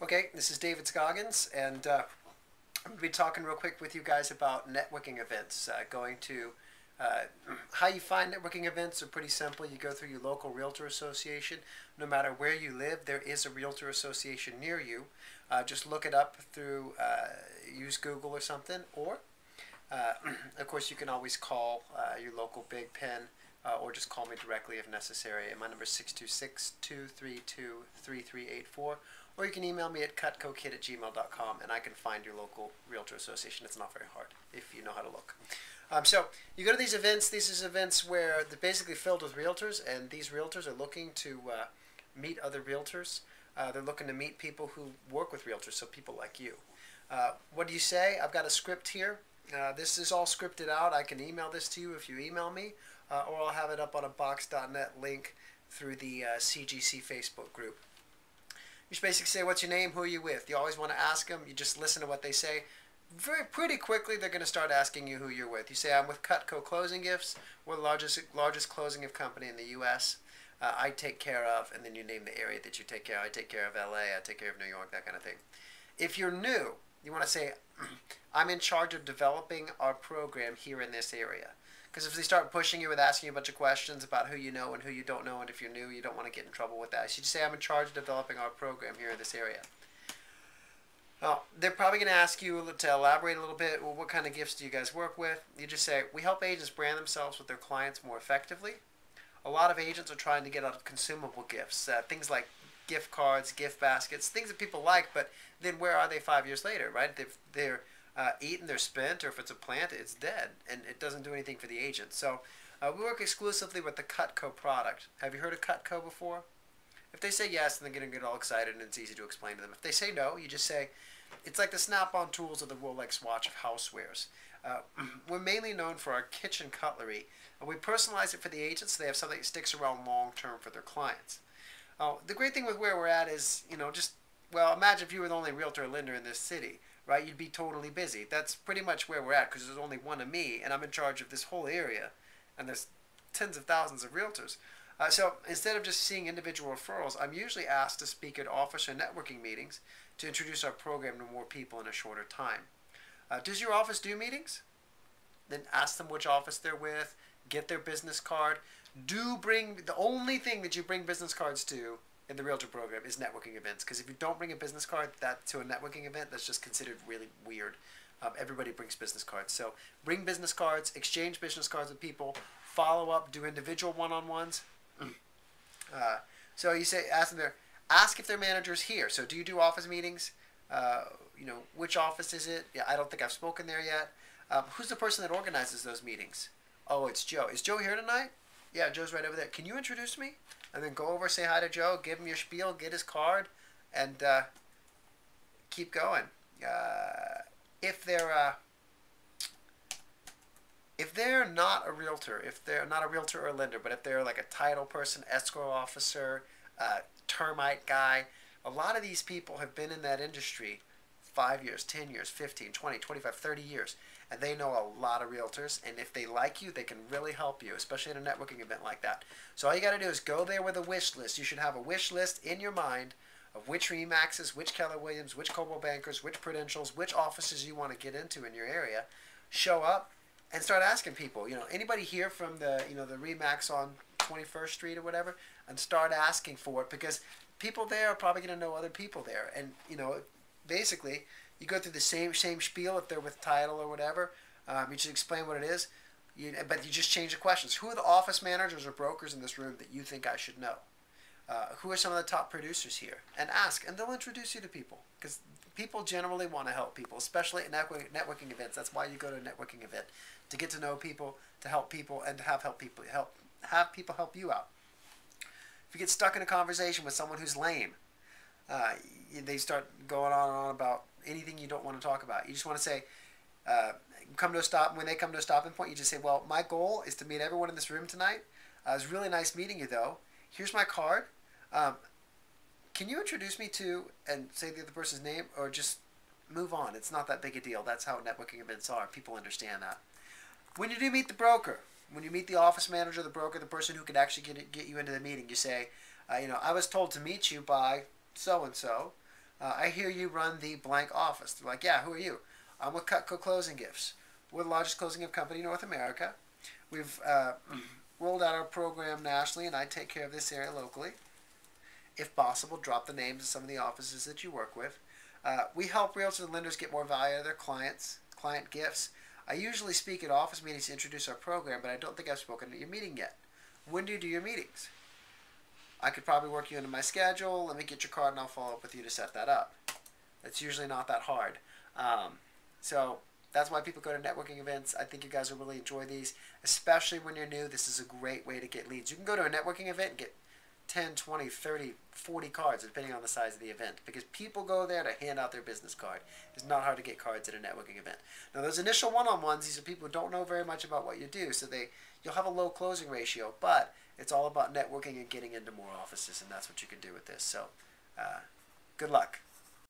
Okay, this is David Scoggins, and I'm going to be talking real quick with you guys about networking events. Uh, how you find networking events are pretty simple. You go through your local realtor association. No matter where you live, there is a realtor association near you. Just look it up through, use Google or something, or uh, of course you can always call your local Big Pen or just call me directly if necessary. And my number is 626-232-3384. Or you can email me at cutcokid@gmail.com and I can find your local realtor association. It's not very hard if you know how to look. So you go to these events. These are events where they're basically filled with realtors, and these realtors are looking to meet other realtors. They're looking to meet people who work with realtors, so people like you. What do you say? I've got a script here. This is all scripted out. I can email this to you if you email me, or I'll have it up on a Box.net link through the CGC Facebook group. You just basically say, what's your name, who are you with? You always want to ask them. You just listen to what they say. Pretty quickly, they're going to start asking you who you're with. You say, I'm with Cutco Closing Gifts. We're the largest closing gift company in the U.S. I take care of, and then you name the area that you take care of. I take care of L.A., I take care of New York, that kind of thing. If you're new, you want to say, I'm in charge of developing our program here in this area. Because if they start pushing you with asking you a bunch of questions about who you know and who you don't know, and if you're new, you don't want to get in trouble with that. So you just say, I'm in charge of developing our program here in this area. Now, they're probably going to ask you to elaborate a little bit. Well, what kind of gifts do you guys work with? You just say, we help agents brand themselves with their clients more effectively. A lot of agents are trying to get out of consumable gifts, things like gift cards, gift baskets, things that people like, but then where are they 5 years later, right? They're eaten, they're spent, or if it's a plant, it's dead, and it doesn't do anything for the agent. So we work exclusively with the Cutco product. Have you heard of Cutco before? If they say yes, then they're going to get all excited, and it's easy to explain to them. If they say no, you just say, it's like the Snap-on tools or the Rolex watch of housewares. We're mainly known for our kitchen cutlery, and we personalize it for the agents so they have something that sticks around long-term for their clients. The great thing with where we're at is, well, imagine if you were the only realtor or lender in this city, right? You'd be totally busy. That's pretty much where we're at because there's only one of me, and I'm in charge of this whole area, and there's tens of thousands of realtors. So instead of just seeing individual referrals, I'm usually asked to speak at office or networking meetings to introduce our program to more people in a shorter time. Does your office do meetings? Then ask them which office they're with, get their business card. The only thing that you bring business cards to in the realtor program is networking events, because if you don't bring a business card to a networking event, that's just considered really weird. Everybody brings business cards. So bring business cards, exchange business cards with people, follow up, do individual one-on-ones. So you say, ask if their manager's here. So do you do office meetings? Which office is it? Yeah, I don't think I've spoken there yet. Who's the person that organizes those meetings? Oh, it's Joe. Is Joe here tonight? Yeah, Joe's right over there. Can you introduce me? And then go over, say hi to Joe, give him your spiel, get his card, and keep going. If they're not a realtor, if they're not a realtor or a lender, but if they're like a title person, escrow officer, termite guy, a lot of these people have been in that industry 5 years, 10 years, 15, 20, 25, 30 years, and they know a lot of realtors, and if they like you, they can really help you, especially in a networking event like that. So all you got to do is go there with a wish list. You should have a wish list in your mind of which Remaxes, which Keller Williams, which Coldwell Bankers, which Prudentials, which offices you want to get into in your area. Show up and start asking people, anybody here from the Remax on 21st Street or whatever, and start asking for it, because people there are probably going to know other people there. And, basically, you go through the same spiel if they're with title or whatever. You just explain what it is, but you just change the questions. Who are the office managers or brokers in this room that you think I should know? Who are some of the top producers here? And ask, and they'll introduce you to people, because people generally want to help people, especially at networking events. That's why you go to a networking event, to get to know people, to help people, and to have people help you out. If you get stuck in a conversation with someone who's lame, they start going on and on about anything you don't want to talk about. You just want to say, when they come to a stopping point, you just say, well, my goal is to meet everyone in this room tonight. It was really nice meeting you, though. Here's my card. Can you introduce me to, and say the other person's name, or just move on? It's not that big a deal. That's how networking events are. People understand that. When you do meet the broker, when you meet the office manager, the broker, the person who could actually get you into the meeting, you say, I was told to meet you by so-and-so. I hear you run the blank office. They're like, yeah, who are you? I'm with Cutco Closing Gifts. We're the largest closing gift company in North America. We've rolled out our program nationally, and I take care of this area locally. If possible, drop the names of some of the offices that you work with. We help realtors and lenders get more value out of their client gifts. I usually speak at office meetings to introduce our program, but I don't think I've spoken at your meeting yet. When do you do your meetings? I could probably work you into my schedule. Let me get your card and I'll follow up with you to set that up. It's usually not that hard. So that's why people go to networking events. I think you guys will really enjoy these, especially when you're new. This is a great way to get leads. You can go to a networking event and get 10, 20, 30, 40 cards, depending on the size of the event, because people go there to hand out their business card. It's not hard to get cards at a networking event. Now, those initial one-on-ones, these are people who don't know very much about what you do, so you'll have a low closing ratio, but it's all about networking and getting into more offices, and that's what you can do with this. So, good luck.